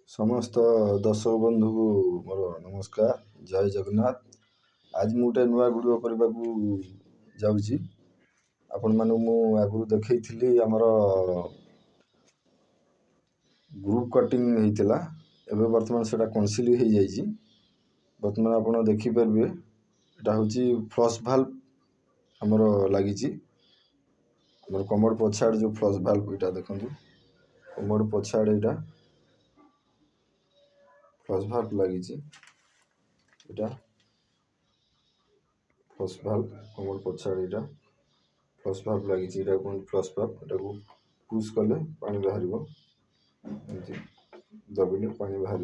समस्त दर्शक बंधु को मोर नमस्कार। जय जगन्नाथ। आज मु गोटे नुआ वीडियो करने को जाऊँगी। आपण मानू मु आगु देखी आमर ग्रुप कटिंग होता एवं बर्तमान से कनसिल हो जाइए। बर्तमान आप देखिपारे यहाँ हूँ फ्लश भाल्व आमर लगी कमोड पछाड़ जो फ्लश भाल्व यहाँ देखो कमोड पछाड़ यहाँ फ्लश भाल्व लगी फ्लश भाल्व कमोड पछाड़ यहाँ फ्लश भाल्व लगी फ्लश भाल्व यहाँ पुश कले पानी बाहर दबिले पानी बाहर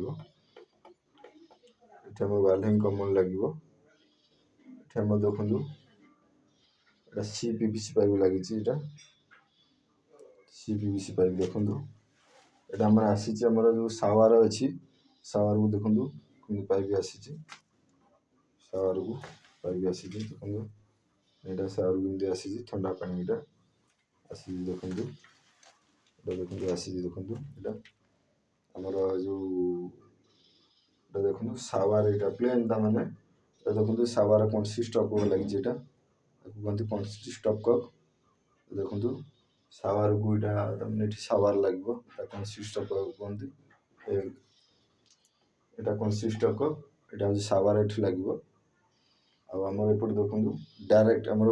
बाल्हिंग कमल लगे देखु सी पीवीसी पाइप लगी सी पीवीसी पाइप देखु यहाँ आम आसी जो सावर अच्छी सावर को देखो पाइप आसी सावर को पाइप आसी देखो यहाँ सावर को आसी ठंडा पानी यहाँ आसी देखो देखो आसी देखो यहाँ आमर जो देखो सावर यहाँ प्लेन मैंने देखो सावर कंसिस्ट ऑफ लगी यहाँ कहते कंसिस्ट ऑफ देखो सावर को यहाँ सावर लगे कंसिस्ट ऑफ कहते यहाँ कंसिस्ट ऑफ यहाँ सावर ये लगे आमर एपटे देखो डायरेक्ट आमर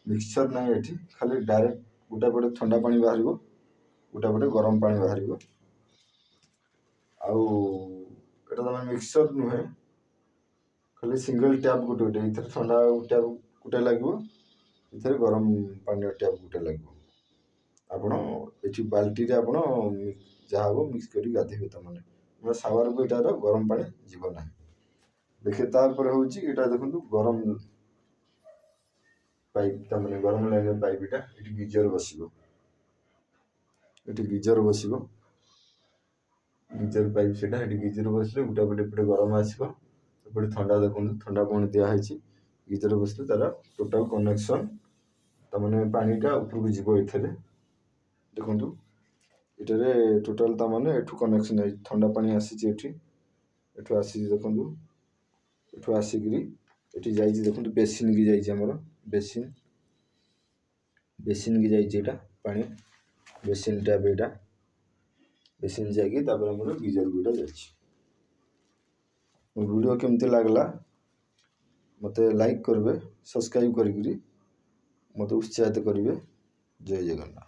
मिक्सचर ना ये खाली डायरेक्ट गोटे पटे ठंडा पानी बाहर गोटे पटे गरम पानी बाहर आम मिक्सचर नुहे खाली सिंगल टैप गोटे गोटे ये ठंडा टैप गोटे लगे ये गरम पानी टैप गोटे लगे आपण ये बाल्टी आप जहाँ हम मिक्स कर गाधे तमें सावर को यहाँ गरम पानी जीव ना देखिए तापर हूँ यहाँ देखो गरम पाइप तमें गरम लगे पाइप ये गिजर बस गिजर बस गिजर पाइप से गिजर बसले गोटे पटे एपटे गरम आसपटे ठंडा देखो ठंडा पानी दिखाई गिजर बसले तार टोटाल कनेक्शन तमें पानीटा उपरको जीव ये देखो ये टोटाल तमें एठू कनेक्शन है ठंडा पानी आसी आसी देखो ये आसिक ये देखो बेसिन की जामर बेसिन बेसिन की जाइए पानी बेसिन टैप यहाँ बेसिन जाकि गिजर को जा वीडियो केमती लगला मत लाइक करेंगे सब्सक्राइब करी मत उत्साहित करेंगे। जय जगन्नाथ।